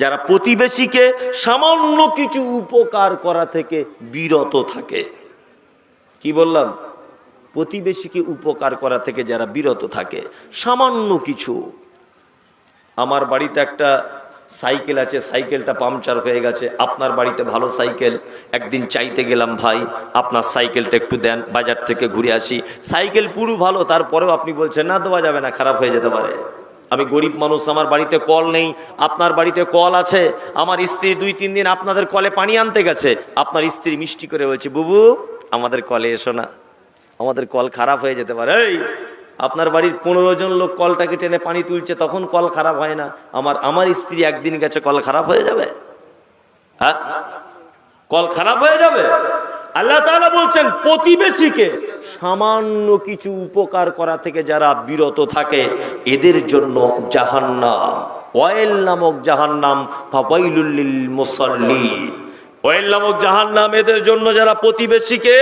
যারা প্রতিবেশীকে সামান্য কিছু উপকার করা থেকে বিরত থাকে। কি বললাম? প্রতিবেশীকে উপকার করা থেকে যারা বিরত থাকে, সামান্য কিছু। আমার বাড়িতে একটা সাইকেল আছে, সাইকেলটা পাংচার হয়ে গেছে। আপনার বাড়িতে ভালো সাইকেল, একদিন চাইতে গেলাম, ভাই আপনার সাইকেলটা একটু দেন, বাজার থেকে ঘুরে আসি। সাইকেল পুরো ভালো, তারপরেও আপনি বলছেন না দেওয়া যাবে না, খারাপ হয়ে যেতে পারে। আমি গরিব মানুষ, আমার বাড়িতে কল নেই, আপনার বাড়িতে কল আছে। আমার স্ত্রী 2-3 দিন আপনাদের কলে পানি আনতে গেছে, আপনার স্ত্রী মিষ্টি করে বলছে, বুবু আমাদের কলে এসো না, আমাদের কল খারাপ হয়ে যেতে পারে। এই আপনার বাড়ির 15 জন লোক কলটাকে টেনে পানি তুলছে, তখন কল খারাপ হয় না? আমার স্ত্রী একদিন গেছে, কল খারাপ হয়ে যাবে? হ্যাঁ, কল খারাপ হয়ে যাবে? আল্লাহ তাআলা বলছেন প্রতিবেশীকে সামান্য কিছু উপকার করা থেকে যারা বিরত থাকে, এদের জন্য জাহান্নাম, ওয়াইল নামক জাহান্নাম, ফাওয়াইলুল লিল মুসাল্লিন। ওয়াইল নামক জাহান্নাম এদের জন্য যারা প্রতিবেশীকে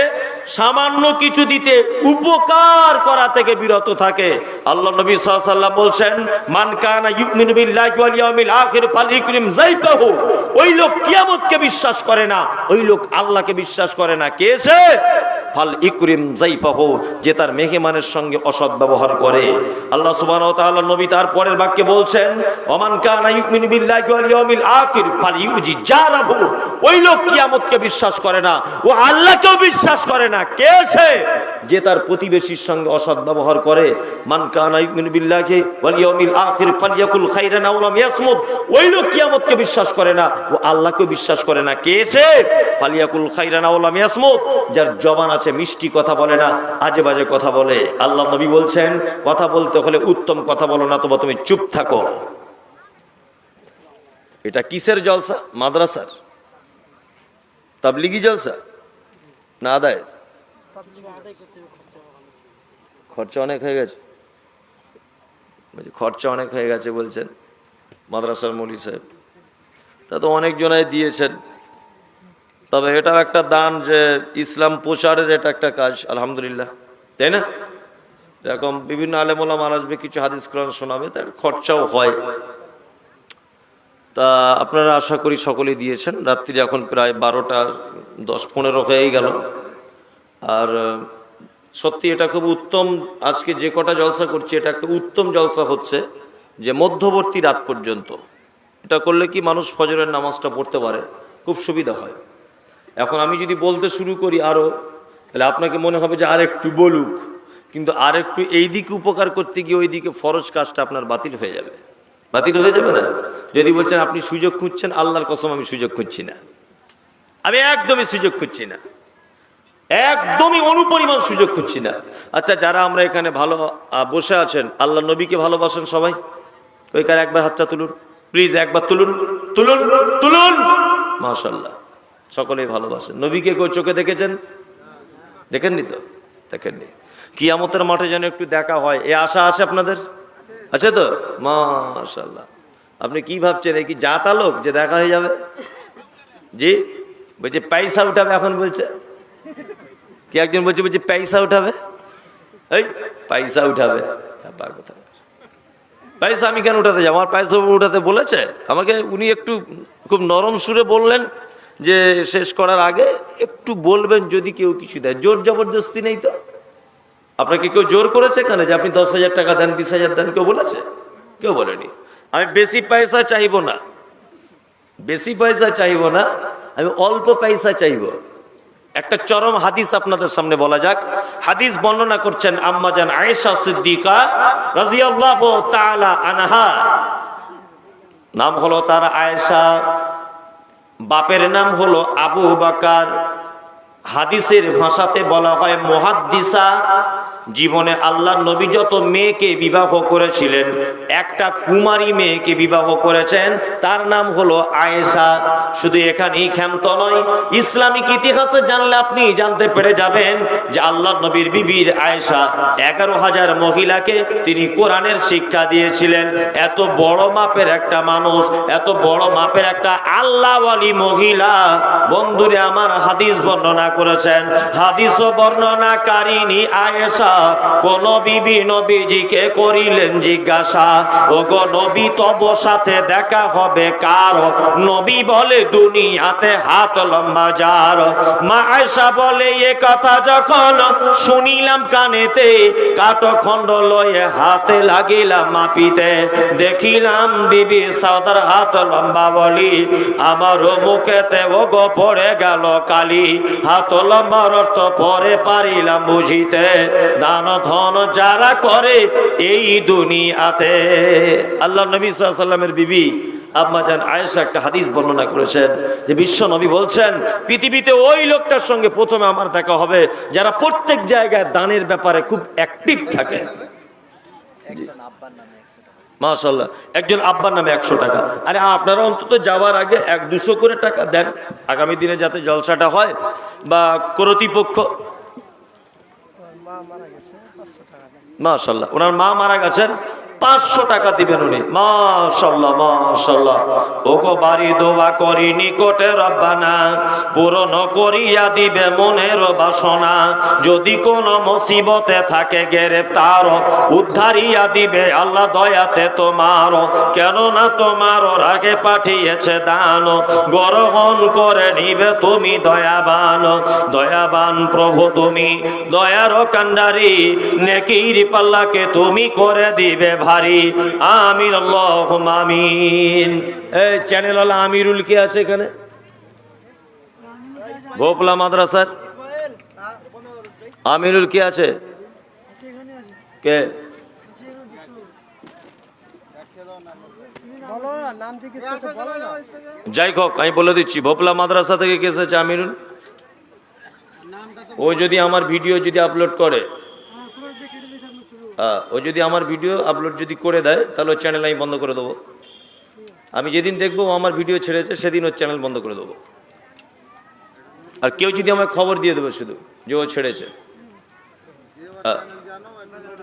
সামান্য কিছু দিতে উপকার করা থেকে বিরত থাকে। আল্লাহ নবী সাল্লাল্লাহু আলাইহি ওয়াসাল্লাম বলছেন, মান কানা ইউমিনু বিল্লাহি ওয়াল ইয়াউমিল আখির ফালইকরিম যাইফাহু। ওই লোক কিয়ামতকে বিশ্বাস করে না, ওই লোক আল্লাহকে বিশ্বাস করে না। কে সে? ফাল ইকরিম যাইফাহু, যে তার মেহমানের সঙ্গে অসৎ ব্যবহার করে। আল্লাহ সুবহানাহু ওয়া তাআলা নবী তার পরের বাক্যে বলছেন, ওমান কানা ইউমিনু বিল্লাহি ওয়াল ইয়াউমিল আখির ফালইউজি জারাহু। ওই লোক কিয়ামতকে বিশ্বাস করে না, ও আল্লাহকেও বিশ্বাস করে না। কে সে? যে তার প্রতিবেশীর সঙ্গে অসৎ ব্যবহার করে। মান কানা ইউমিনু বিল্লাহি ওয়াল ইয়াউমিল আখির ফালইয়াকুল খাইরান আও লাম ইয়াসমুত। ওই লোক কিয়ামতকে বিশ্বাস করে না, ও আল্লাহকেও বিশ্বাস করে না। কে সে? ফালইয়াকুল খাইরান আও লাম ইয়াসমুত। যার জবান আছে, মিষ্টি কথা বলে না, আজে বাজে কথা বলে। আল্লাহ নবী বলছেন, কথা বলতে হলে উত্তম কথা বলো, না তোবা তুমি চুপ থাকো। এটা কিসের জলসা? মাদ্রাসার তাবলিগি জলসা না আদায়ের? খরচা অনেক হয়ে গেছে, খরচা অনেক হয়ে গেছে বলছেন মাদ্রাসার মৌলী সাহেব। তা তো অনেক জনাই দিয়েছেন, তবে এটাও একটা দান যে ইসলাম প্রচারের এটা একটা কাজ, আলহামদুলিল্লাহ, তাই না? এরকম বিভিন্ন আলেম ওলামা আসবে, কিছু হাদিস কোরআন শোনাবে, তার খরচাও হয়। তা আপনারা আশা করি সকলেই দিয়েছেন। রাত্রি এখন প্রায় 12টা 10-15 হয়েই গেল। আর সত্যি এটা খুব উত্তম, আজকে যে কটা জলসা করছি এটা একটা উত্তম জলসা হচ্ছে, যে মধ্যবর্তী রাত পর্যন্ত এটা করলে কি মানুষ ফজরের নামাজটা পড়তে পারে, খুব সুবিধা হয়। এখন আমি যদি বলতে শুরু করি আরো, তাহলে আপনাকে মনে হবে যে আর একটু বলুক, কিন্তু আর একটু এই দিকে উপকার করতে গিয়ে ওই দিকে ফরজ কাজটা আপনার বাতিল হয়ে যাবে। বাতিল হয়ে যাবে না? যদি বলছেন আপনি সুযোগ খুঁজছেন, আল্লাহর কসম আমি সুযোগ খুঁজছি না, আমি একদমই সুযোগ খুঁজছি না, একদমই অনুপরিমাণ সুযোগ খুঁজছি না। আচ্ছা, যারা আমরা এখানে ভালো বসে আছেন, আল্লাহ নবীকে ভালোবাসেন সবাই? ওইখানে একবার হাতটা তুলুন প্লিজ, একবার তুলুন, তুলুন, তুলুন। মাশাআল্লাহ, সকলেই ভালোবাসেন নবীকে। কেউ চোখে দেখেছেন? দেখেননি তো? দেখেননি। কিয়ামতের মাঠে যেন একটু দেখা হয়, এ আশা আছে আপনাদের? আছে তো? মাশাআল্লাহ। আপনি কি ভাবছেন, এই কি জাতা লোক যে দেখা হয়ে যাবে? জি বলছে পয়সা উঠাবে, এখন বলছে কি একজন বলছে পয়সা উঠাবে, এই পয়সা উঠাবে। পয়সা আমি কেন উঠাতে যাবো? আমার পয়সা উঠাতে বলেছে আমাকে। উনি একটু খুব নরম সুরে বললেন যে শেষ করার আগে একটু বলবেন যদি কেউ কিছু দেয়। জোর জবরদস্তি নেই তো? আপনাকে কেউ জোর করেছে এখানে যে আপনি 10,000 টাকা দেন, 20,000 দেন? কেউ বলেছে? কেউ বলেনি। আমি বেশি পয়সা চাইবো না, বেশি পয়সা চাইবো না, আমি অল্প পয়সা চাইবো। একটা চরম হাদিস আপনাদের সামনে বলা যাক। হাদিস বর্ণনা করছেন আম্মা জান আয়েশা সিদ্দিকা রাদিয়াল্লাহু তাআলা আনহা। নাম হলো তার আয়েশা, বাপের নাম হলো আবু বকর। হাদিসের ভাষাতে বলা হয় মুহাদ্দিসা। জীবনে আল্লাহর নবী যত মেয়েকে বিবাহ করেছিলেন, একটা কুমারী মেয়েকে বিবাহ করেছেন, তার নাম হলো আয়েশা। শুধু এখানেই ক্ষান্ত নয়, ইসলামিক ইতিহাসে জানলে আপনি জানতে পেরে যাবেন যে আল্লাহর নবীর বিবির আয়েশা 11,000 মহিলাকে তিনি কোরআনের শিক্ষা দিয়েছিলেন। এত বড় মাপের একটা মানুষ, এত বড় মাপের একটা আল্লাহওয়ালি মহিলা, বন্ধুরে আমার হাদিস বর্ণনা করেছেন। হাদিস বর্ণনাকারিনী আয়েশা কোন বিবি নবীজিকে করিলেন জিজ্ঞাসা, ও গো নবী তব সাথে দেখা হবে কার? নবী বলে দুনিয়াতে হাত লম্বা যার। মা আয়েশা বলে এ কথা যখন শুনিলাম কানেতে, কাঠখণ্ড লয়ে হাতে লাগিলাম মাপিতে, দেখিলাম বিবি সাউদার হাত লম্বা বলি, আমার মুখেতে ও গো পড়ে গেল কালি। হাত লম্বার অর্থ পরে পারিলাম বুঝিতে, দান ধন যারা করে এই দুনিয়াতে। আল্লাহ নবী সাল্লাল্লাহু আলাইহি ওয়াসাল্লামের বিবি আম্মা জান আয়েশা একটা হাদিস বর্ণনা করেছেন যে বিশ্ব নবী বলছেন, পৃথিবীতে ওই লোকটার সঙ্গে প্রথমে আমার দেখা হবে যারা প্রত্যেক জায়গায় দানের ব্যাপারে খুব অ্যাক্টিভ থাকে। মাশাআল্লাহ, একজন আব্বার নামে 100 টাকা। আরে আপনারা অন্তত যাওয়ার আগে 100-200 করে টাকা দেন, আগামী দিনে যাতে জলসাটা হয়। বা কর্তৃপক্ষ, মাশাআল্লাহ ওনার মা মারা গেছেন, 500 টাকা দিবেন উনি। মাশাআল্লাহ মাশাআল্লাহ। ওগো বাড়ি দোয়া করি নিকটে রব্বানা, পূরণ করিয়া দিবে মনের বাসনা। যদি কোন মুসিবতে থাকে গ্রেফতার, উদ্ধারিয়া দিবে আল্লাহ দয়াতে তোমার। কেননা তোমার আগে পাঠিয়েছে দান, গ্রহণ করে নিবে তুমি দয়াবান। দয়াবান প্রভু তুমি দয়ার কান্ডারি, নেকির পাল্লাকে তুমি করে দিবে ভারী। আমিন আল্লাহুম্মা আমিন। এই চ্যানেল ওয়ালা আমিরুল কে আছে এখানে? ভোপলা মাদ্রাসার আমিরুল কে আছে? কে? যাই হোক আমি বলে দিচ্ছি, ভোপলা মাদ্রাসা থেকে কে এসেছে আমিরুল? ও যদি আমার ভিডিও যদি আপলোড করে, ও যদি আমার ভিডিও আপলোড যদি করে দেয়, তাহলে ওর চ্যানেল আমি বন্ধ করে দেবো। আমি যেদিন দেখবো ও আমার ভিডিও ছেড়েছে সেদিন ওর চ্যানেল বন্ধ করে দেবো। আর কেউ যদি আমায় খবর দিয়ে দেবে শুধু যে ও ছেড়েছে,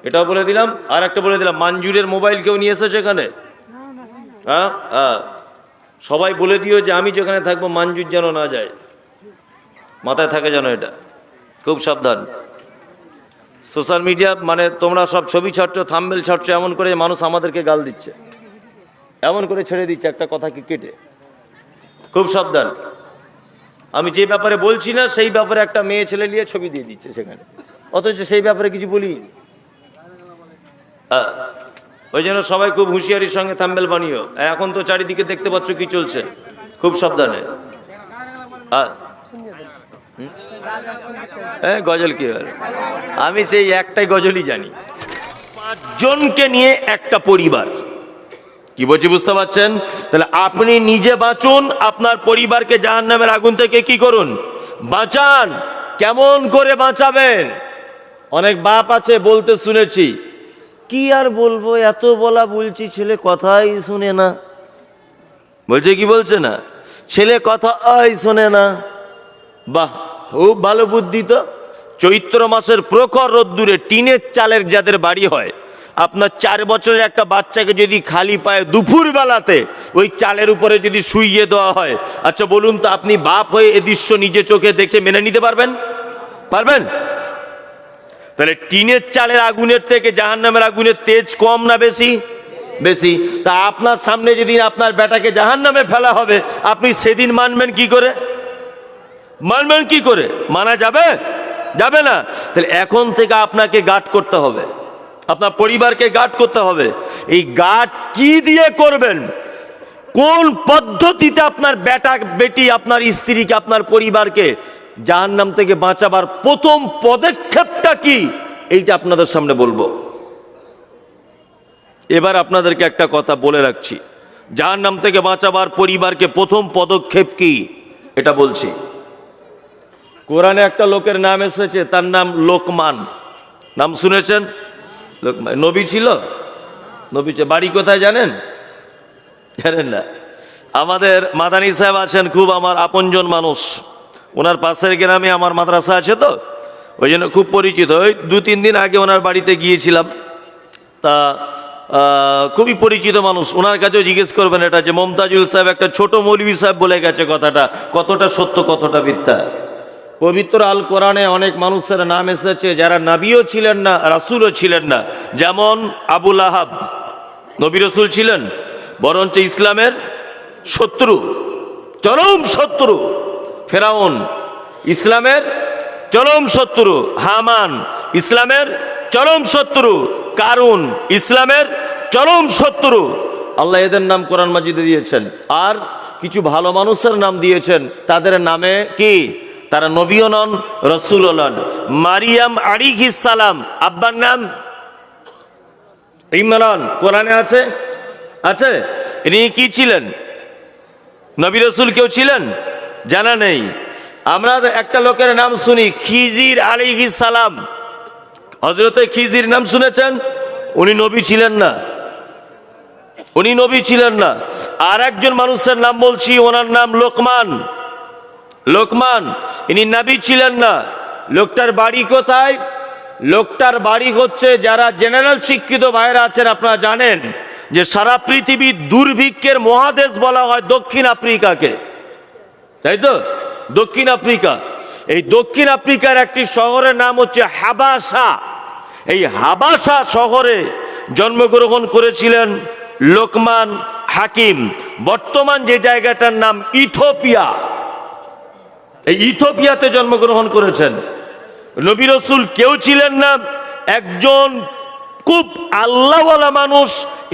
এটাও বলে দিলাম। আর একটা বলে দিলাম, মানজুরের মোবাইল কেউ নিয়ে এসেছে এখানে? সবাই বলে দিও যে আমি যেখানে থাকবো মানজুর যেন না যায়, মাথায় থাকে যেন, এটা খুব সাবধান। সোশ্যাল মিডিয়া মানে তোমরা সব ছবি ছাড়ছো, থাম্বনেল ছাড়ছো, এমন করে মানুষ আমাদেরকে গাল দিচ্ছে, এমন করে ছেড়ে দিচ্ছে একটা কথাকে কেটে। খুব সাবধান। আমি যে ব্যাপারে বলছি না সেই ব্যাপারে একটা মেয়ে ছেলে নিয়ে ছবি দিয়ে দিচ্ছে সেখানে, অথচ সেই ব্যাপারে কিছু বলি। ওই জন্য সবাই খুব হুঁশিয়ারির সঙ্গে থাম্বনেল বানিও। এখন তো চারিদিকে দেখতে পাচ্ছ কি চলছে, খুব সাবধানে। গজল কি? আমি সেই একটাই গজলই জানি। 5 জনকে নিয়ে একটা পরিবার, কি বলছি বুঝতে পারছেন? তাহলে আপনি নিজে বাঁচুন, আপনার পরিবারকে জাহান্নামের আগুন থেকে কি করুন? বাঁচান। কেমন করে বাঁচাবেন? অনেক বাপ আছে বলতে শুনেছি, কি আর বলবো, এত বলা বলছি ছেলে কথাই শুনে না। বলছে কি বলছে না? ছেলে কথাই শোনে না। বাহ, খুব ভালো বুদ্ধি তো। চৈত্র মাসের প্রখর রোদ্দুরে টিনের চালের যাদের বাড়ি হয়, আপনার 4 বছরের একটা বাচ্চাকে যদি খালি পায়ে দুপুর বেলাতে ওই চালের উপরে যদি শুইয়ে দেওয়া হয়, আচ্ছা বলুন তো আপনি বাপ হয়ে এ দৃশ্য নিজে চোখে দেখে মেনে নিতে পারবেন? পারবেন? তাহলে টিনের চালের আগুনের থেকে জাহান্নামের আগুনের তেজ কম না বেশি? বেশি। তা আপনার সামনে যেদিন আপনার বেটাকে জাহান্নামে ফেলা হবে, আপনি সেদিন মানবেন কি করে? মানবেন কি করে? মানা যাবে? যাবে না। তাহলে এখন থেকে আপনাকে গার্ড করতে হবে, আপনার পরিবারকে গার্ড করতে হবে। এই গার্ড কি দিয়ে করবেন? কোন পদ্ধতিতে আপনার বেটা বেটি, আপনার স্ত্রীকে, আপনার পরিবারকে জাহান্নাম থেকে বাঁচাবার প্রথম পদক্ষেপটা কি, এইটা আপনাদের সামনে বলবো। এবার আপনাদেরকে একটা কথা বলে রাখছি, জাহান্নাম থেকে বাঁচাবার পরিবারকে প্রথম পদক্ষেপ কি এটা বলছি। কোরআনে একটা লোকের নাম এসেছে, তার নাম লোকমান। নাম শুনেছেন? লোকমান নবী ছিল। নবী বাড়ি কোথায় জানেন? জানেন না? আমাদের মাদানী সাহেব আছেন, খুব আমার আপনজন মানুষ। ওনার পাশের গ্রামে আমার মাদ্রাসা আছে, তো ওই জন্য খুব পরিচিত। ওই 2-3 দিন আগে ওনার বাড়িতে গিয়েছিলাম, তা খুবই পরিচিত মানুষ। ওনার কাছেও জিজ্ঞেস করবেন এটা, যে মমতাজুল সাহেব একটা ছোট মৌলভী সাহেব বলে গেছে, কথাটা কতটা সত্য কতটা মিথ্যা। পবিত্র আল কোরআনে অনেক মানুষের নাম এসেছে যারা নবীও ছিলেন না, রাসূলও ছিলেন না। যেমন আবু লাহাব নবী রাসূল ছিলেন, বরঞ্চ ইসলামের শত্রু, চরম শত্রু। ফেরাউন ইসলামের চরম শত্রু। হামান ইসলামের চরম শত্রু। কারুন ইসলামের চরম শত্রু। আল্লাহ এদের নাম কোরআন মাজিদে দিয়েছেন। আর কিছু ভালো মানুষের নাম দিয়েছেন, তাদের নামে কি তারা নবীও নন, রাসূলও নন। মারিয়াম আলাইহিস সালাম আব্বার নাম ইমরান, কোরআনে আছে? আছে? ইনি কি ছিলেন? নবী রাসূল কেউ ছিলেন? জানা নেই। আমরা একটা লোকের নাম শুনি, খিজির আলাইহিস সালাম। হযরতে খিজির নাম শুনেছেন? উনি নবী ছিলেন না, উনি নবী ছিলেন না। আর একজন মানুষের নাম বলছি, ওনার নাম লোকমান। লোকমান ইনি নবী ছিলেন না। লোকটার বাড়ি কোথায়? লোকটার বাড়ি হচ্ছে, যারা জেনারেল শিক্ষিত ভাইরা আছেন আপনারা জানেন যে সারা পৃথিবীর দুর্ভিক্ষের মহাদেশ বলা হয় দক্ষিণ আফ্রিকাকে, তাই তো? দক্ষিণ আফ্রিকা। এই দক্ষিণ আফ্রিকার একটি শহরের নাম হচ্ছে হাবাসা। এই হাবাসা শহরে জন্মগ্রহণ করেছিলেন লোকমান হাকিম। বর্তমান যে জায়গাটার নাম ইথিওপিয়া, এই ইথিওপিয়াতে জন্মগ্রহণ করেছেন। নবী রাসূল কেউ ছিলেন না, একজন খুব আল্লাহওয়ালা মানুষ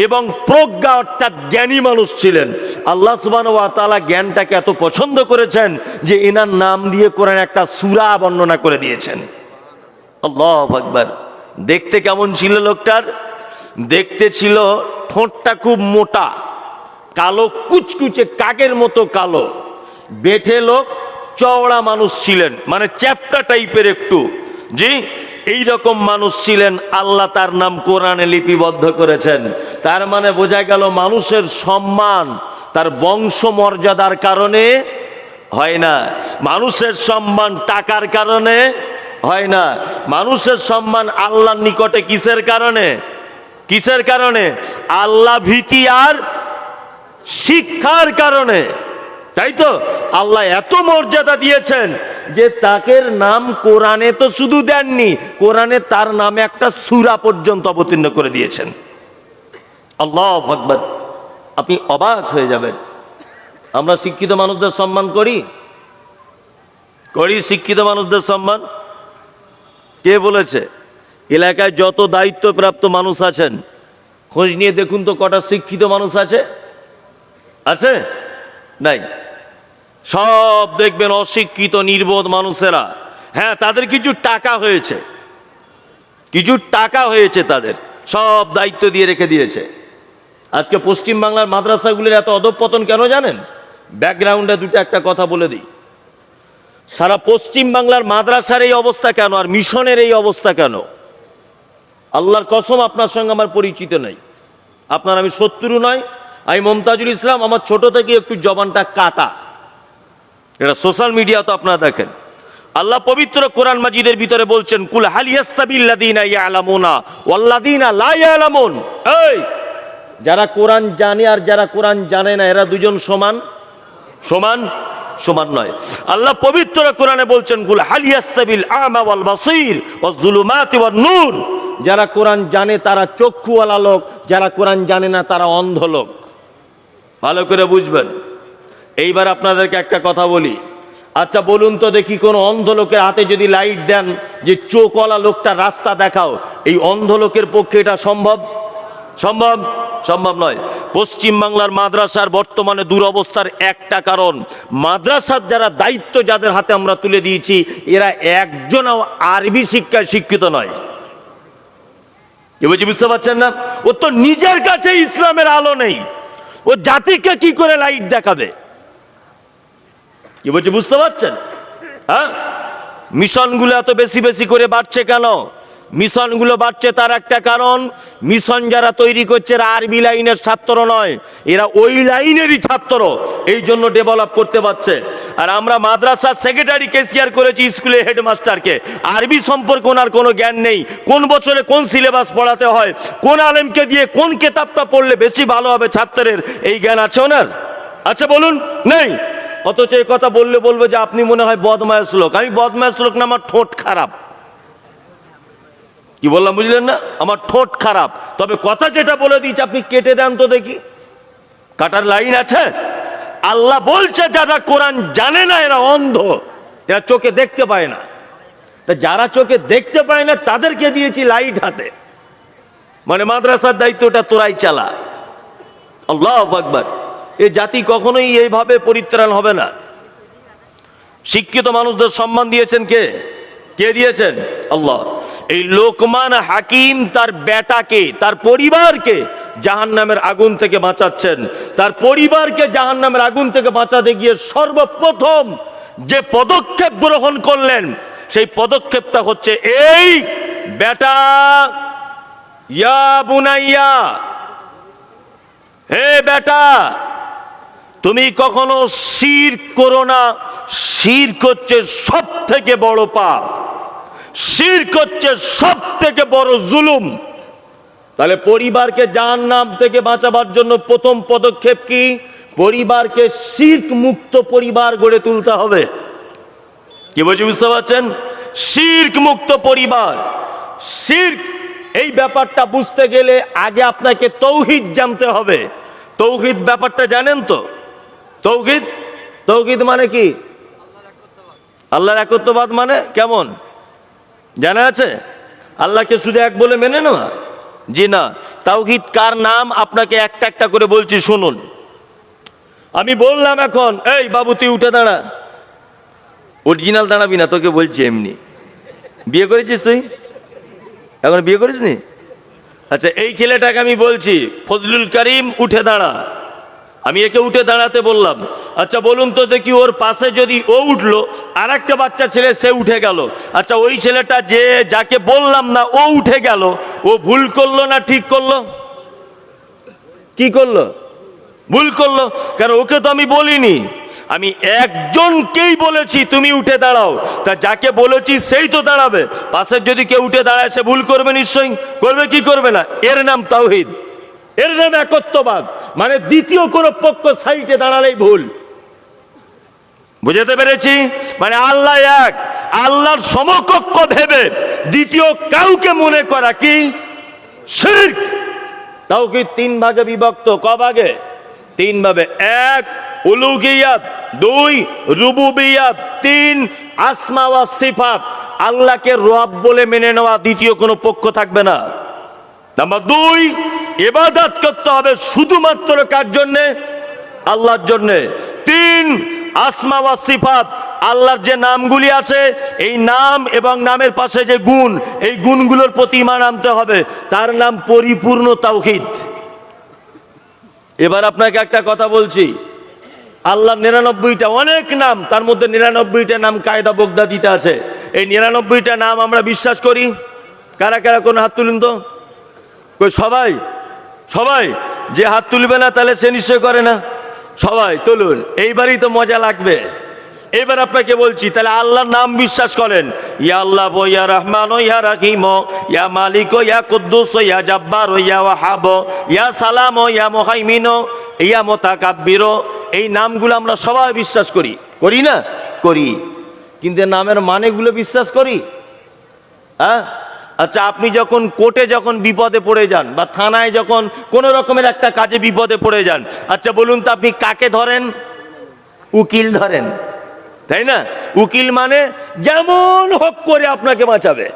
এবং প্রজ্ঞা অর্থাৎ জ্ঞানী মানুষ ছিলেন। আল্লাহ সুবহানাহু ওয়া তাআলা জ্ঞানটাকে এত পছন্দ করেছেন যে এনার নাম দিয়ে কোরআন একটা সূরা বর্ণনা করে দিয়েছেন। আল্লাহু আকবার। দেখতে কেমন ছিল লোকটার? দেখতে ছিল ঠোঁটটা খুব মোটা, কালো কুচকুচে কাকের মতো কালো, বেঠে লোক, চওড়া মানুষ ছিলেন, মানে চ্যাপ্টা টাইপের একটু। জি, এই রকম মানুষ ছিলেন। আল্লাহ তার নাম কোরআনে লিপিবদ্ধ করেছেন। তার মানে বোঝা গেল মানুষের সম্মান তার বংশ মর্যাদার কারণে হয় না, মানুষের সম্মান টাকার কারণে হয় না, মানুষের সম্মান আল্লাহর নিকটে কিসের কারণে? কিসের কারণে? আল্লাহ ভীতি আর শিক্ষার কারণে, তাই তো? আল্লাহ এত মর্যাদা দিয়েছেন যে তাকের নাম কোরআনে তো শুধু দেননি, কোরআনে তার নামে একটা সূরা পর্যন্ত অবতীর্ণ করে দিয়েছেন। আল্লাহু আকবার। আপনি অবাক হয়ে যাবেন। আমরা শিক্ষিত মানুষদের সম্মান করি? করি শিক্ষিত মানুষদের সম্মান? কে বলেছে? এলাকায় যত দায়িত্বপ্রাপ্ত মানুষ আছেন খোঁজ নিয়ে দেখুন তো কটা শিক্ষিত মানুষ আছে? আছে? নাই। সব দেখবেন অশিক্ষিত নির্বোধ মানুষেরা। হ্যাঁ, তাদের কিছু টাকা হয়েছে, কিছু টাকা হয়েছে, তাদের সব দায়িত্ব দিয়ে রেখে দিয়েছে। আজকে পশ্চিম বাংলার মাদ্রাসাগুলির এত অধঃপতন কেন জানেন? ব্যাকগ্রাউন্ডে একটা কথা বলে দিই। সারা পশ্চিম বাংলার মাদ্রাসার এই অবস্থা কেন, আর মিশনের এই অবস্থা কেন? আল্লাহর কসম আপনার সঙ্গে আমার পরিচিত নেই, আপনার আমি শত্রু নয়। আমি মমতাজুল ইসলাম, আমার ছোট থেকে একটু জবানটা কাটা। এটা সোশ্যাল মিডিয়া তো আপনারা দেখেন। আল্লাহ পবিত্র কোরআন মাজিদের ভিতরে বলছেন, কুল হাল ইয়াস্তাবিল্লাযীনা ইয়ালামুনা ওয়াল্লাযীনা লা ইয়ালামুন। এই যারা কোরআন জানে আর যারা কোরআন জানে না, এরা দুজন সমান? সমান? সমান নয়। আল্লাহ পবিত্র কোরআনে বলছেন, কুল হাল ইয়াস্তাবিল আমা ওয়াল বাসীর ওয়াজ যুলুমাতি ওয়ান নূর। যারা কোরআন জানে তারা চক্ষুওয়ালা লোক, যারা কোরআন জানে না তারা অন্ধ লোক। ভালো করে বুঝবেন। এইবার আপনাদেরকে একটা কথা বলি। আচ্ছা বলুন তো দেখি, কোন অন্ধ লোকের হাতে যদি লাইট দেন যে চোখওয়ালা লোকটা রাস্তা দেখাও, এই অন্ধ লোকের পক্ষে এটা সম্ভব? সম্ভব? সম্ভব নয়। পশ্চিম বাংলার মাদ্রাসার বর্তমানে দুরবস্থার একটা কারণ, মাদ্রাসার যারা দায়িত্ব যাদের হাতে আমরা তুলে দিয়েছি, এরা একজনও আরবি শিক্ষায় শিক্ষিত নয়। কি বলছি বুঝতে পারছেন না? ও তো নিজের কাছে ইসলামের আলো নেই, ও জাতিকে কি করে লাইট দেখাবে? কি বলছি বুঝতে পারছেন? হ্যাঁ, মিশনগুলো এত বেশি বেশি করে বাড়ছে কেন? মিশনগুলো বাড়ছে তার একটা কারণ, মিশন যারা তৈরি করছে এরা আরবি লাইনের ছাত্র নয়, এরা ওই লাইনেরই ছাত্র, এই জন্য ডেভেলপ করতে পারছে। আর আমরা মাদ্রাসার সেক্রেটারি কেসিয়ার করেছি স্কুলে হেডমাস্টারকে, আরবি সম্পর্কে ওনার কোনো জ্ঞান নেই। কোন বছরে কোন সিলেবাস পড়াতে হয়, কোন আলেমকে দিয়ে কোন কেতাবটা পড়লে বেশি ভালো হবে ছাত্রের, এই জ্ঞান আছে ওনার? আচ্ছা বলুন, নেই। অথচ এই কথা বললে বলবো যে আপনি মনে হয় বদমায়েশ লোক। আমি বদমায়েশ লোক না, আমার ঠোঁট খারাপ। কি বললাম বুঝলেন না? আমার ঠোঁট খারাপ। তবে কথা যেটা বলে দিয়েছে আপনি কেটে দেন তো দেখি, কাটার লাইন আছে? আল্লাহ বলছে যারা কোরআন জানে না এরা অন্ধ, এরা চোখে দেখতে পায় না। যারা চোখে দেখতে পায় না তাদেরকে দিয়েছি লাইট হাতে, মানে মাদ্রাসার দায়িত্বটা তোরাই চালা। আল্লাহু আকবার। এই জাতি কখনোই এইভাবে পরিত্রাণ হবে না। শিক্ষিত মানুষদের সম্মান দিয়েছেন কে? কে দিয়েছেন? আল্লাহ। এই লোকমান হাকিম তার বেটাকে, তার পরিবারকে জাহান্নামের আগুন থেকে বাঁচাচ্ছেন। তার পরিবারকে জাহান্নামের আগুন থেকে বাঁচাতে গিয়ে সর্বপ্রথম যে পদক্ষেপ গ্রহণ করলেন সেই পদক্ষেপটা হচ্ছে এই, বেটা, ইয়া বুনাইয়া, হে বেটা, তুমি কখনো শিরক করো না। শিরক হচ্ছে সব থেকে বড় পাপ, শিরক হচ্ছে সব থেকে বড় জুলুম। তাহলে পরিবারকে জাহান্নাম থেকে বাঁচাবার জন্য প্রথম পদক্ষেপ কি? পরিবারকে শিরক মুক্ত পরিবার গড়ে তুলতে হবে। কি বলছি বুঝতে পারছেন? শিরক মুক্ত পরিবার। শিরক এই ব্যাপারটা বুঝতে গেলে আগে আপনাকে তৌহিদ জানতে হবে। তৌহিদ ব্যাপারটা জানেন তো? তৌহিদ, তৌহিদ মানে কি? আল্লাহর একত্ববাদ মানে কেমন জানা আছে? আল্লাহকে শুধু এক বলে মেনে নেওয়া? জি না। তাওহীদ কার নাম আপনাকে একটা একটা করে বলছি, শুনুন। আমি বললাম এখন, এই বাবু তুই উঠে দাঁড়া। অরিজিনাল দাঁড়াবি না, তোকে বলছি এমনি। বিয়ে করেছিস তুই? এখন বিয়ে করিস নি? আচ্ছা, এই ছেলেটাকে আমি বলছি ফজলুল করিম উঠে দাঁড়া। আমি একে উঠে দাঁড়াতে বললাম। আচ্ছা বলুন তো দেখি, ওর পাশে যদি ও উঠলো, আর একটা বাচ্চা ছেলে সে উঠে গেল, আচ্ছা ওই ছেলেটা যে যাকে বললাম না ও উঠে গেল, ও ভুল করলো না ঠিক করলো? কি করলো? ভুল করলো। কারণ ওকে তো আমি বলিনি, আমি একজনকেই বলেছি তুমি উঠে দাঁড়াও। তা যাকে বলেছি সেই তো দাঁড়াবে। পাশের যদি কেউ উঠে দাঁড়ায় সে ভুল করবে নিশ্চয়ই। করবে কি করবে না? এর নাম তাওহীদ, এর নাম একত্ববাদ। মানে দ্বিতীয় কোন পক্ষ সাইডে দাঁড়ালেই ভুল। বুঝতে পেরেছি? মানে আল্লাহ এক, আল্লাহর সমকক্ষ ভেবে দ্বিতীয় কাউকে মনে করা কি? শিরক। তাওহীদ তিন ভাগে বিভক্ত। ক ভাগে? তিন ভাগে। এক, উলুহিয়াত। দুই, রুবুবিয়াত। তিন, আসমা ওয়া সিফাত। আল্লাহকে রব বলে মেনে নেওয়া, দ্বিতীয় কোনো পক্ষ থাকবে না। নাম্বার দুই, ইবাদত করতে হবে শুধুমাত্র কার জন্যে? আল্লাহর জন্যে। তিন, আসমা ওয়া সিফাত। আল্লাহর যে নামগুলি আছে, এই নাম এবং নামের পাশে যে গুণ, এই গুণগুলোর প্রতি ঈমান আনতে হবে। তার নাম পরিপূর্ণ তাওহীদ। এবার আপনাকে একটা কথা বলছি, আল্লাহর 99টা অনেক নাম, তার মধ্যে 99টা নাম কায়দা বগদাদিতে আছে। এই 99টা নাম আমরা বিশ্বাস করি। কারা কারা? কোন হাত তুলুন তো। কই সবাই? সবাই? যে হাত তুলবে না তাহলে সে নিশ্চয় করে না। সবাই তুলুন, এইবারই তো মজা লাগবে। এবার আপনাকে বলছি, তাহলে আল্লাহর নাম বিশ্বাস করেন। ইয়া আল্লাহ, ইয়া রহমান, ইয়া রাহিম, ইয়া মালিক, ইয়া কুদ্দুস, ইয়া জাব্বার, ইয়া ওয়াহাব, ইয়া সালাম, ইয়া মুহাইমিন, ইয়া মুতাকাব্বির। এই নামগুলো আমরা সবাই বিশ্বাস করি। করি না? করি। কিন্তু নামের মানেগুলো বিশ্বাস করি? হ্যাঁ। আচ্ছা, আপনি যখন কোর্টে যখন বিপদে পড়ে যান, বা থানায় যখন কোনো রকমের একটা কাজে বিপদে পড়ে যান, আচ্ছা বলুন তো আপনি কাকে ধরেন? উকিল ধরেন, তাই না? উকিল মানে যেমন হোক করে আপনাকে বাঁচাবে।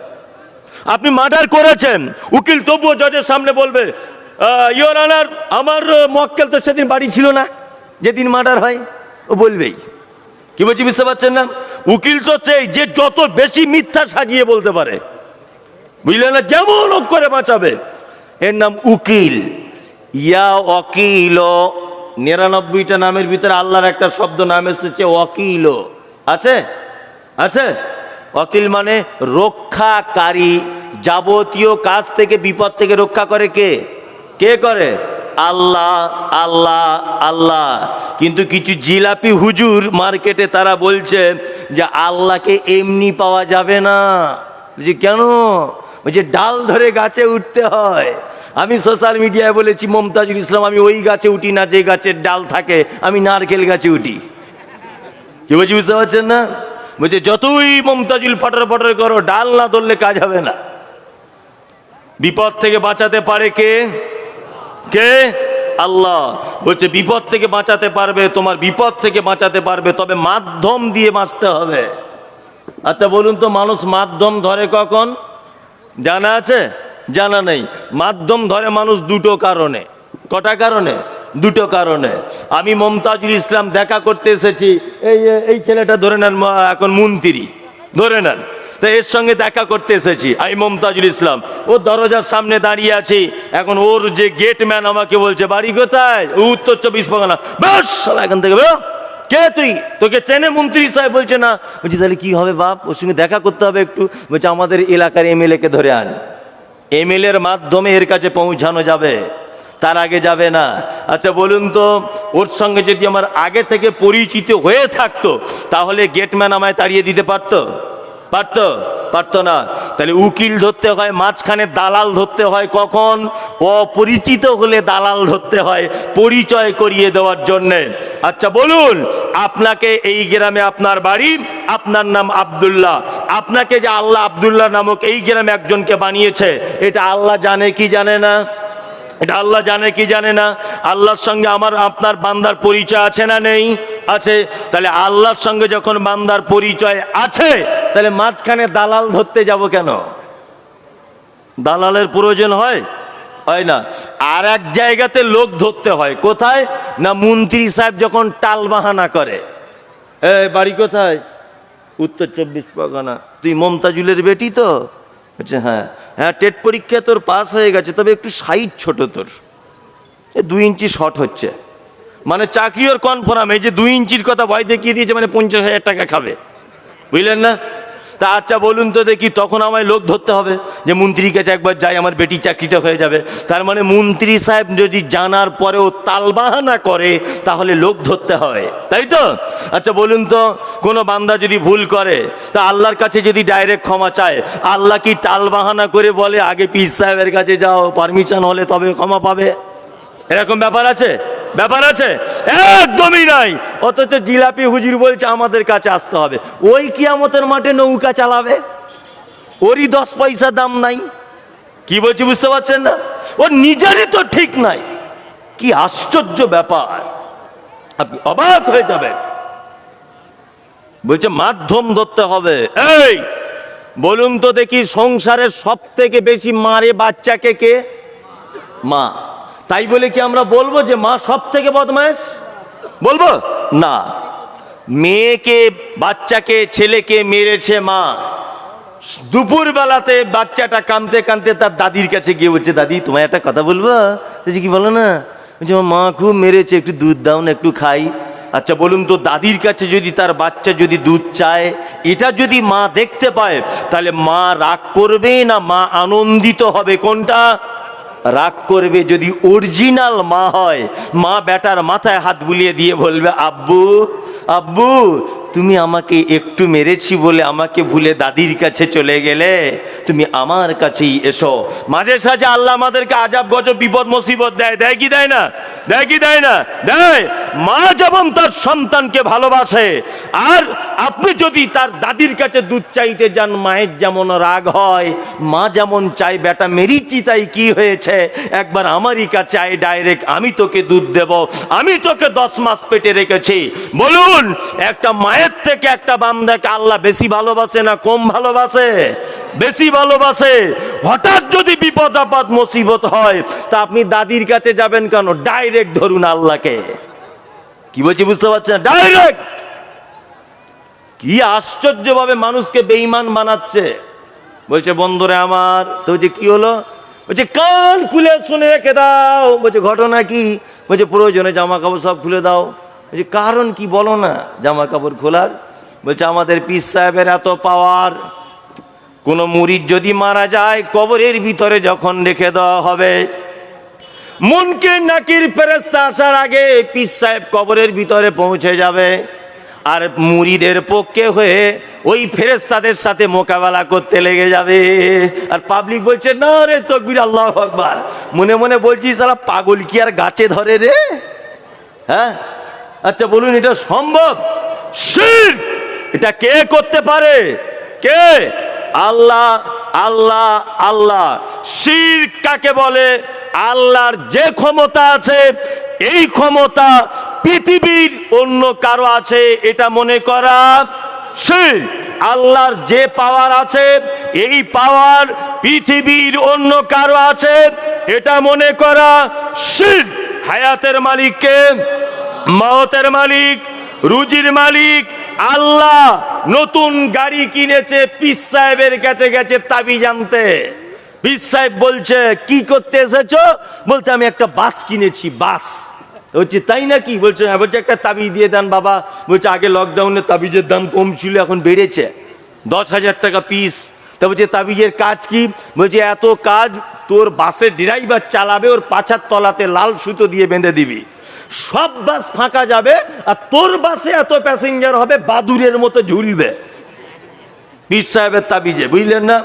আপনি মার্ডার করেছেন, উকিল তবুও জজের সামনে বলবে, ইওর অনার, আমার মক্কেল তো সেদিন বাড়ি ছিল না যেদিন মার্ডার হয়। ও বলবেই। কি বলছি বুঝতে পারছেন না? উকিল তো চাই যে যত বেশি মিথ্যা সাজিয়ে বলতে পারে, বুঝলেন না? যেমন হোক করে বাঁচাবে, এর নাম উকিল। ইয়া ওয়াকিল। 99টা নামের ভিতরে আল্লাহর একটা শব্দ নাম এসেছে ওয়াকিল। আছে? আছে? ওয়াকিল মানে রক্ষাকারী। যাবতীয় কাজ থেকে, বিপদ থেকে রক্ষা করে কে? কে করে? আল্লাহ, আল্লাহ, আল্লাহ। কিন্তু কিছু জিলাপি হুজুর মার্কেটে তারা বলছে যে আল্লাহকে এমনি পাওয়া যাবে না। বলছি কেন? বলছে ডাল ধরে গাছে উঠতে হয়। আমি সোশ্যাল মিডিয়ায় বলেছি, মমতাজুল ইসলাম, আমি ওই গাছে উঠি না যে গাছের ডাল থাকে, আমি নারকেল গাছে উঠি। কি বলছি বুঝতে পারছেন না? বলছে যতই মমতাজুল ফটর ফটর করো, ডাল না ধরলে কাজ হবে না। বিপদ থেকে বাঁচাতে পারে কে? কে? আল্লাহ। বলছে বিপদ থেকে বাঁচাতে পারবে, তোমার বিপদ থেকে বাঁচাতে পারবে, তবে মাধ্যম দিয়ে বাঁচতে হবে। আচ্ছা বলুন তো, মানুষ মাধ্যম ধরে কখন? জানা আছে? জানা নেই। মাধ্যম ধরে মানুষ দুটো কারণে। কটা কারণে? দুটো কারণে। আমি মমতাজুল ইসলাম দেখা করতে এসেছি, এই ছেলেটা ধরে নেন এখন মন্ত্রী, ধরে নেন, তো এর সঙ্গে দেখা করতে এসেছি আমি মমতাজুল ইসলাম। ও দরজার সামনে দাঁড়িয়ে আছি, এখন ওর যে গেটম্যান আমাকে বলছে বাড়ি কোথায়? উত্তর 24 পরগনা। বেশ, এখান থেকে বেরো। কে তুই? তোকে চেনে মন্ত্রী সাহেব? বলছে না। বলছি তাহলে কি হবে বাপ, ওর সঙ্গে দেখা করতে হবে একটু। বলছে আমাদের এলাকার এমএলএ কে ধরে আন, এমএলএর মাধ্যমে এর কাছে পৌঁছানো যাবে, তার আগে যাবে না। আচ্ছা বলুন তো, ওর সঙ্গে যদি আমার আগে থেকে পরিচিত হয়ে থাকতো তাহলে গেটম্যান আমায় তাড়িয়ে দিতে পারতো? পারতো? পারতো না। তাহলে উকিল ধরতে হয় মাঝখানে, দালাল ধরতে হয় কখন? অপরিচিত হলে দালাল ধরতে হয় পরিচয় করিয়ে দেওয়ার জন্যে। আচ্ছা বলুন, আপনাকে এই গ্রামে আপনার বাড়ি, আপনার নাম আব্দুল্লাহ, আপনাকে যে আল্লাহ আব্দুল্লাহ নামক এই গ্রামে একজনকে বানিয়েছে, এটা আল্লাহ জানে কি জানে না? এটা আল্লাহ জানে কি জানে না? আল্লাহর সঙ্গে আমার আপনার বান্দার পরিচয় আছে না নেই? আছে। তাহলে আল্লাহর সঙ্গে যখন বান্দার পরিচয় আছে, তাহলে মাঝখানে দালাল ধরতে যাব কেন? দালালের প্রয়োজন হয়? হয় না। আর এক জায়গাতে লোক ধরতে হয়, কোথায় না? মন্ত্রী সাহেব যখন টাল বাহানা করে, বাড়ি কোথায়? উত্তর 24 পরগনা। তুই মমতাজুলের বেটি তো? আচ্ছা হ্যাঁ। হ্যাঁ, টেট পরীক্ষা তোর পাস হয়ে গেছে, তবে একটু সাইজ ছোট, তোর 2 ইঞ্চি শর্ট হচ্ছে। মানে চাকরি ওর কনফার্ম। এই যে 2 ইঞ্চির কথা ভয় দেখিয়ে দিয়েছে, মানে 50,000 টাকা খাবে, বুঝলেন না? তা আচ্ছা বলুন তো দেখি, তখন আমায় লোক ধরতে হবে যে মন্ত্রীর কাছে একবার যাই, আমার বেটি চাকরিটা হয়ে যাবে। তার মানে মন্ত্রী সাহেব যদি জানার পরেও তালবাহানা করে, তাহলে লোক ধরতে হয়, তাই তো? আচ্ছা বলুন তো, কোনো বান্দা যদি ভুল করে, তা আল্লাহর কাছে যদি ডাইরেক্ট ক্ষমা চায়, আল্লাহ কি টালবাহানা করে বলে আগে পীর সাহেবের কাছে যাও, পারমিশন হলে তবে ক্ষমা পাবে? এরকম ব্যাপার আছে? ব্যাপার আছে? একদমই নাই। অথচ জিলাপি হুজুর বলছে আমাদের কাছে আসতে হবে। ওই কিয়ামতের মাঠে নৌকা চালাবে, ওরই 10 পয়সা দাম নাই। কি বলছি বুঝতে পারছেন না? ওর নিজেরই তো ঠিক নাই। কি আশ্চর্য ব্যাপার, আপনি অবাক হয়ে যাবেন। বলছে মাধ্যম ধরতে হবে। এই বলুন তো দেখি, সংসারের সব থেকে বেশি মারে বাচ্চাকে কে? মা। তাই বলে কি আমরা বলবো যে মা সব থেকে বদমাইশ? বলবো না। মেয়েকে, বাচ্চাকে, ছেলেকে মেরেছে মা। দুপুর বেলাতে বাচ্চাটা কাঁদতে কাঁদতে তার দাদির কাছে গিয়ে বলছে, দাদি তোমায় একটা কথা বলবো। কি বলো না? বলছে মা খুব মেরেছে, একটু দুধ দাও না, একটু খাই। আচ্ছা বলুন তো, দাদির কাছে যদি তার বাচ্চা যদি দুধ চায়, এটা যদি মা দেখতে পায়, তাহলে মা রাগ করবে না মা আনন্দিত হবে? কোনটা? রাগ করবে। যদি অরিজিনাল মা হয়, মা বেটার মাথায় হাত বুলিয়ে দিয়ে বলবে, আব্বু আব্বু তুমি আমাকে একটু মেরেছি বলে আমাকে ভুলে দাদির কাছে চলে গেলে, তুমি আমার কাছেই এসো। মাঝে সাঝে আল্লাহ আমাদেরকে আজাব গজব বিপদ মুসিবত দেয়, দেয় কি দেয় না? দেয় কি দেয় না? দেয়। মা যেমন তার সন্তানকে ভালোবাসে, আর আপনি যদি তার দাদির কাছে দুধ চাইতে যান, মায়ের যেমন রাগ হয়, মা যেমন চাই বেটা মেরিছি তাই কি হয়েছে, একবার আমারই কাছে আয় ডাইরেক্ট, আমি তোকে দুধ দেব, আমি তোকে 10 মাস পেটে রেখেছি। বলুন, একটা মায়ের থেকে একটা বান্দাকে আল্লাহ বেশি ভালোবাসে না কম ভালোবাসে? বেশি ভালোবাসে। হঠাৎ যদি বিপদ আপদ মুসিবত হয়, তা আপনি দাদির কাছে যাবেন কেন? ডাইরেক্ট ধরুন আল্লাহকে। কি বলছি বুঝতে পারছেন? ডাইরেক্ট। কি আশ্চর্যভাবে মানুষকে বেঈমান বানাচ্ছে। বলছে বন্ধুরে আমার, তো বলছে কি হলো? বলছে কান খুলে শুনে রেখে দাও। বলছে ঘটনা কি? বলছে প্রয়োজনে জামা কাপড় সব খুলে দাও। বলছে কারণ কি বলো না জামা কাপড় খোলার? বলছে আমাদের পীর সাহেবের এত পাওয়ার, কোন মুরিদ যদি মারা যায়, কবরের ভিতরে যখন রেখে দেওয়া হবে, মুনকির নাকির ফেরেশতা আসার আগে পীর সাহেব কবরের ভিতরে পৌঁছে যাবে, আর মুরিদের পক্ষে হয়ে ওই ফেরেশতাদের সাথে মোকাবেলা করতে লেগে যাবে। আর পাবলিক বলছে না রে তাকবীর, আল্লাহু আকবার। মনে মনে বলছি শালা পাগল কি আর গাছে ধরে রে? হ্যাঁ। আচ্ছা বলুন, এটা সম্ভব? শিরক। এটা কে করতে পারে? কে? আল্লাহ, আল্লাহ, আল্লাহ। শিরক কাকে বলে? আল্লাহর যে ক্ষমতা আছে, এই ক্ষমতা পৃথিবীর অন্য কারো আছে এটা মনে করা শিরক। আল্লাহর যে পাওয়ার আছে, এই পাওয়ার পৃথিবীর অন্য কারো আছে এটা মনে করা শিরক। হায়াতের মালিক কে? মওতের মালিক, রুজির মালিক আল্লাহ। নতুন গাড়ি কিনেছে, পীর সাহেবের কাছে গেছে তাবিজ আনতে। পীর সাহেব বলছে কি করতে এসেছো? বলতে আমি একটা বাস কিনেছি, বাস। বলছে তাই নাকি? বলছে হ্যাঁ। বলছে একটা তাবিজ দিয়ে দেন বাবা। বলছে আগে লকডাউনে তাবিজের দাম কম ছিল, এখন বেড়েছে 10,000 টাকা পিস। তা বলছে তাবিজের কাজ কি? বলছে এত কাজ, তোর বাসের ড্রাইভার চালাবে, ওর পাছার তলাতে লাল সুতো দিয়ে বেঁধে দিবি, সব বাস ফাঁকা যাবে, আর তোর বাসে এত প্যাসেঞ্জার হবে বাদুরের মতো ঝুলবে। পীর সাহেবের তাবিজে, বুঝলেন না?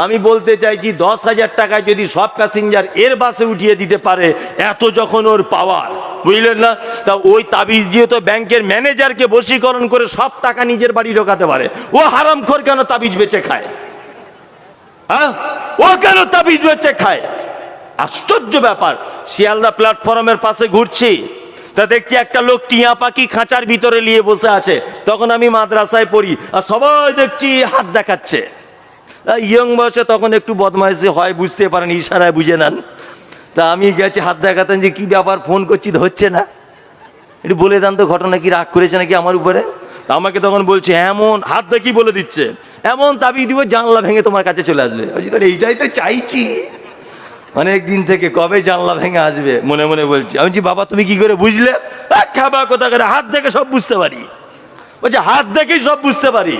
আমি বলতে চাইছি 10,000 টাকায় যদি সব প্যাসেঞ্জার এর বাসে উঠিয়ে দিতে পারে, এত যখন ওর পাওয়ার, বুঝলেন না? তা ওই তাবিজ দিয়ে তো ব্যাংকের ম্যানেজারকে বশীকরণ করে সব টাকা নিজের বাড়ি ঢোকাতে পারে। ও হারামখোর কেন তাবিজ বেচে খায়? হ্যাঁ, ও কেন তাবিজ বেচে খায়? আশ্চর্য ব্যাপার। শিয়ালদা প্ল্যাটফর্মের পাশে ঘুরছি, তা দেখছি একটা লোক টিয়া পাখি খাঁচার ভিতরে নিয়ে বসে আছে। তখন আমি মাদ্রাসায় পড়ি, আর সবাই দেখছি হাত দেখাচ্ছে। ইয়ং বয়সে তখন একটু বদমাইশি হয়, বুঝতে পারেন, ইশারায় বুঝে নেন। তা আমি গেছি হাত দেখাতেন, যে কি ব্যাপার, ফোন করছি তো হচ্ছে না, একটু বলে দেন তো ঘটনা কি, রাগ করেছে নাকি আমার উপরে? তা আমাকে তখন বলছে এমন হাত দেখি বলে দিচ্ছে, এমন তাবিজ দিব জানলা ভেঙে তোমার কাছে চলে আসবে। বলছি তাহলে এইটাই তো চাইছি অনেক দিন থেকে, কবে জানলা ভেঙে আসবে মনে মনে বলছি। আমি বলছি বাবা তুমি কি করে বুঝলে? খাবা কোথা করে, হাত দেখে সব বুঝতে পারি। বলছে হাত দেখেই সব বুঝতে পারি।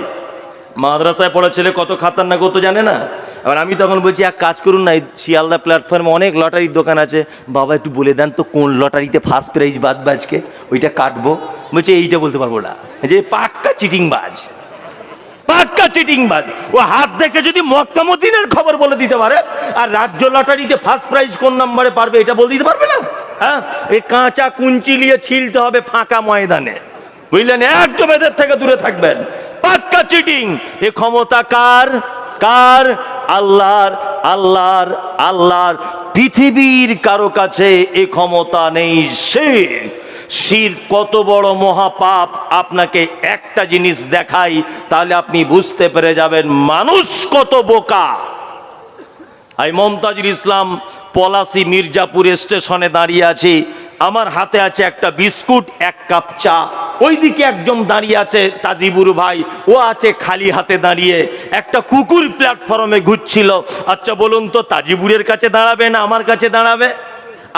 মাদ্রাসায় পড়া ছেলে কত খাতারনাক, কত জানে না। এবার আমি তখন বলছি এক কাজ করুন না, এই শিয়ালদা প্ল্যাটফর্মে অনেক লটারির দোকান আছে, বাবা একটু বলে দেন তো কোন লটারিতে ফার্স্ট প্রাইজ বাজবে আজকে, ওইটা কাটবো। বলছে এইটা বলতে পারবো না, যে পাক্কা চিটিংবাজ, পাক্কা চিটিংবাজ। ও হাত দেখে যদি মক্কা মদিনার খবর বলে দিতে পারে, আর রাজ্য লটারিতে ফার্স্ট প্রাইজ কোন নম্বরে পারবে এটা বলে দিতে পারবে না? হ্যাঁ, এই কাঁচা কুঞ্চি নিয়ে ছিলতে হবে ফাঁকা ময়দানে, বুঝলেন? একদম এদের থেকে দূরে থাকবেন, পাক্কা চিটিং। এ ক্ষমতা কার? কার? আল্লাহর, আল্লাহর, আল্লাহর। পৃথিবীর কারো কাছে এ ক্ষমতা নেই। শিরক, শিরক কত বড় মহাপাপ আপনাকে একটা জিনিস দেখাই, তাহলে আপনি বুঝতে পেরে যাবেন মানুষ কত বোকা। আমি মমতাজুল ইসলাম পলাশী মির্জাপুর স্টেশনে দাঁড়িয়ে আছি, আমার হাতে আছে একটা বিস্কুট, এক কাপ চা। ওইদিকে একজন দাঁড়িয়ে আছে তাজিবুর ভাই, ও আছে খালি হাতে দাঁড়িয়ে। একটা কুকুর প্ল্যাটফর্মে ঘুরছিল। আচ্ছা বলুন তো, তাজিবুরের কাছে দাঁড়াবে না আমার কাছে দাঁড়াবে?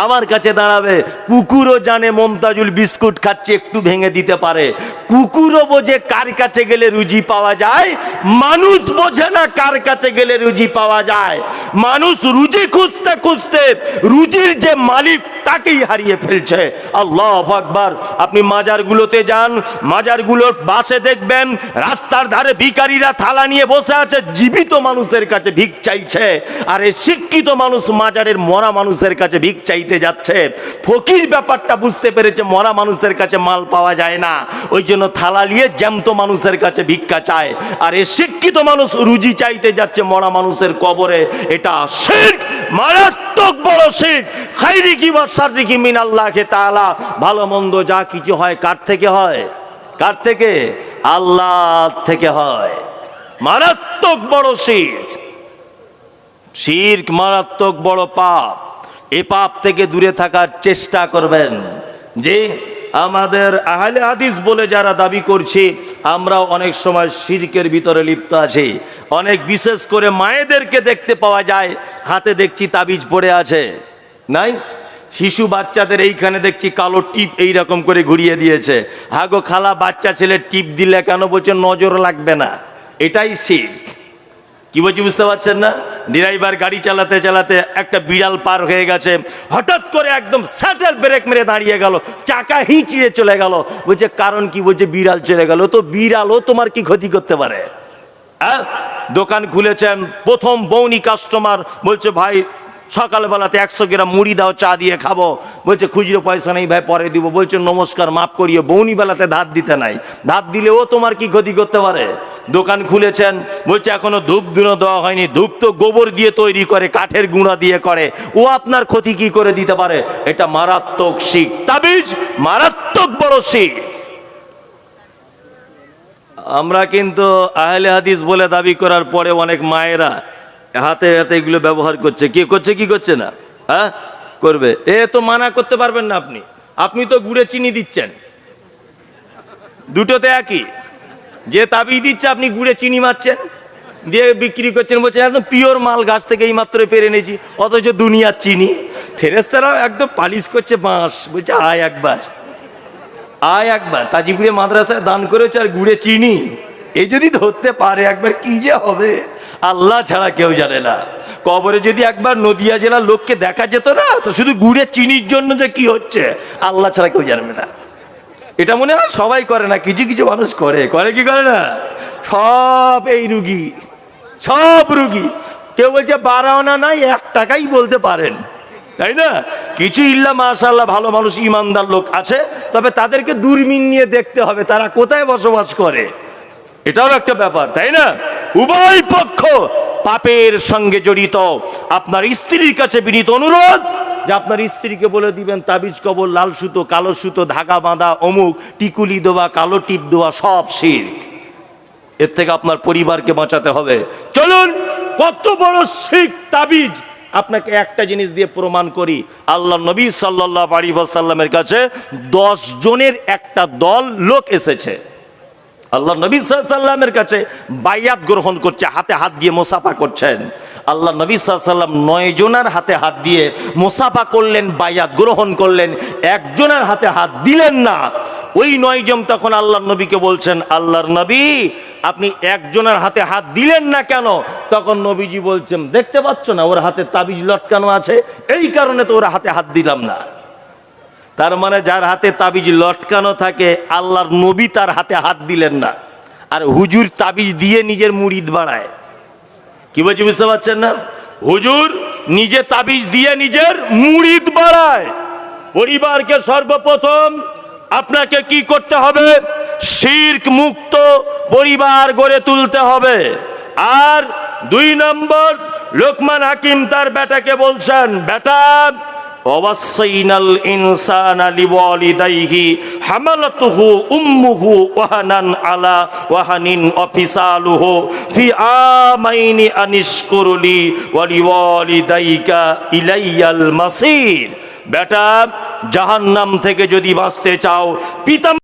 আমার কাছে দাঁড়াবে। কুকুরও জানে মমতাজুল বিস্কুট খাচ্ছে, একটু ভেঙে দিতে পারে। কুকুরও বোঝে কার কাছে গেলে রুজি পাওয়া যায়, মানুষ বোঝে না কার কাছে গেলে রুজি পাওয়া যায়। মানুষ রুজি খুঁজতে খুঁজতে রুজির যে মালিক তাকেই হারিয়ে ফেলছে। আল্লাহু আকবার। আপনি মাজারগুলোতে যান, মাজারগুলোর বাসে দেখবেন রাস্তার ধারে ভিখারিরা থালা নিয়ে বসে আছে, জীবিত মানুষের কাছে ভিক চাইছে। আর এই শিক্ষিত মানুষ মাজারের মরা মানুষের কাছে ভিক চাইতে যাচ্ছে। ফকির ব্যাপারটা বুঝতে পেরেছে, মরা মানুষের কাছে মাল পাওয়া যায় না, ওই জন্য থালা নিয়ে জ্যান্ত মানুষের কাছে ভিক্ষা চায়। আর এই শিক্ষিত মানুষ রুজি চাইতে যাচ্ছে মরা মানুষের কবরে। এটা শিরক, মারাত্মক বড় শিরক। খাইরিকি ওয়া শাররিকি মিনাল্লাহি তাআলা। ভালো মন্দ যা কিছু হয় কার থেকে হয়? কার থেকে? আল্লাহ থেকে হয়। মারাত্মক বড় শিরক। শিরক মারাত্মক বড় পাপ। এ পাপ থেকে দূরে থাকার চেষ্টা করবেন। যে আমাদের আহলে হাদিস বলে যারা দাবি করছি, আমরাও অনেক সময় শিরকের ভিতরে লিপ্ত আছি। অনেক, বিশেষ করে মায়েদেরকে দেখতে পাওয়া যায় হাতে দেখছি তাবিজ পড়ে আছে, নাই? শিশু বাচ্চাদের এইখানে দেখছি কালো টিপ এইরকম করে ঘুরিয়ে দিয়েছে। হাগো খালা, বাচ্চা ছেলে টিপ দিলে কেন? বলছে নজর লাগবে না। এটাই শিরক। কি বলছি বুঝতে পারছেন না? ড্রাইভার গাড়ি চালাতে চালাতে একটা বিড়াল পার হয়ে গেছে, হঠাৎ করে একদম স্যাটেল ব্রেক মেরে দাঁড়িয়ে গেল, চাকা হিঁচিয়ে চলে গেল। বলছে কারণ কি? বলছে বিড়াল চলে গেল। তো বিড়ালও তোমার কি ক্ষতি করতে পারে? দোকান খুলেছেন, প্রথম বউনি কাস্টমার বলছে ভাই সকালবেলাতে 100 গ্রাম মুড়ি দাও, চা দিয়ে খাবো। বলছে খুচরো পয়সা নেই ভাই, পরে দিব। বলছে নমস্কার, মাফ করিয়ে। বৌনি বেলাতে ধার দিতে নাই। ধার দিলে ও তোমার কি ক্ষতি করতে পারে? দোকান খুলেছেন, বলছে এখনো ধূপ ধুনো দেওয়া হয়নি। ধূপ তো গোবর দিয়ে তৈরি করে, কাঠের গুঁড়া দিয়ে করে। ও আপনার ক্ষতি কি করে দিতে পারে? এটা মারাত্মক শিরক। তাবিজ মারাত্মক বড় শিরক। আমরা কিন্তু আহলে হাদিস বলে দাবি করার পরে অনেক মায়েরা হাতে হাতে এগুলো ব্যবহার করছে। কি করছে কি করছে না? হ্যাঁ, করবে। এ তো মানা করতে পারবেন না আপনি। আপনি তো গুড়ে চিনি দিচ্ছেন, দুটোতে একই। যে তাবিজ দিচ্ছে আপনি গুড়ে চিনি মারছেন, দিয়ে বিক্রি করছেন। বলছেন একদম পিওর মাল, গাছ থেকে এই মাত্র পেরে এনেছি, অথচ দুনিয়ার চিনি। ফেরেশতারাও একদম পালিশ করছে বাঁশ। বলছে আয় একবার, আয় একবার। তাজিপুরে মাদ্রাসায় দান করেছে আর গুড়ে চিনি। এই যদি ধরতে পারে একবার, কি যে হবে আল্লাহ ছাড়া কেউ জানে না। কবরে যদি একবার নদিয়া জেলার লোককে দেখা যেত না, তো শুধু গুড়ে চিনির জন্য যে কি হচ্ছে আল্লাহ ছাড়া কেউ জানবে না। এটা মনে হয় সবাই করে না, কিছু কিছু মানুষ করে। করে কি করে না? সব এই রুগী, সব রুগী। কেউ বলছে 12 আনা নাই, 1 টাকাই বলতে পারেন, তাই না? কিছু ইল্লা মাশাআল্লাহ ভালো মানুষ, ইমানদার লোক আছে, তবে তাদেরকে দূরবীন নিয়ে দেখতে হবে তারা কোথায় বসবাস করে। এটাও একটা ব্যাপার, তাই না? উভয় পক্ষ পাপের সঙ্গে জড়িত। আপনার স্ত্রীর কাছে বিনীত অনুরোধ যে আপনার স্ত্রীকে বলে দিবেন তাবিজ কবর, লাল সুতো, কালো সুতো, ধাগা বাঁধা, অমুক, টিকুলি দেওয়া, কালো টিপ দেওয়া, সব শিরক। এর থেকে আপনার পরিবারকে বাঁচাতে হবে। চলুন কত বড় শিরক তাবিজ। আপনাকে একটা জিনিস দিয়ে প্রমাণ করি। আল্লাহ নবী সাল্লাল্লাহু আলাইহি ওয়াসাল্লামের কাছে 10 জনের একটা দল লোক এসেছে। আল্লাহ নবী সাল্লাল্লাহু আলাইহি ওয়াসাল্লামের কাছে বাইয়াত গ্রহণ করছে, হাতে হাত দিয়ে মুসাফা করছেন। আল্লাহ নবী সাল্লাল্লাহু আলাইহি ওয়াসাল্লাম 9 জনের হাতে হাত দিয়ে মুসাফা করলেন, বাইয়াত গ্রহণ করলেন। একজনের হাতে হাত দিলেন না। ওই 9 জন তখন আল্লাহ নবীকে বলছেন, আল্লাহর নবী আপনি একজনের হাতে হাত দিলেন না কেন? তখন নবীজি বলছেন, দেখতে পাচ্ছ না ওর হাতে তাবিজ লটকানো আছে, এই কারণে তো ওর হাতে হাত দিলাম না। তার মানে যার হাতে তাবিজ লটকানো থাকে আল্লাহর নবী তার হাতে হাত দিলেন না। আর হুজুর তাবিজ দিয়ে নিজের মুরিদ বাড়ায়। কি বলছি বুঝতে পারছেন না? হুজুর নিজে তাবিজ দিয়ে নিজের মুরিদ বাড়ায়। পরিবারকে সর্বপ্রথম আপনাকে কি করতে হবে? শিরক মুক্ত পরিবার গড়ে তুলতে হবে। আর 2 নম্বর, লোকমান হাকিম তার বেটাকে বলছেন, বেটা ওয়াসাইনাল ইনসানা লিওয়ালিদাইহি হামালাতুহু উম্মুহু ওয়াহানান আলা ওয়াহানিন ওয়াফিসালুহু ফি আমাইনি আনিশকুরলি ওয়া লিওয়ালিদাইকা ইলাইয়াল মাসির। বেটা জাহান্নাম থেকে যদি বাঁচতে চাও, পিতা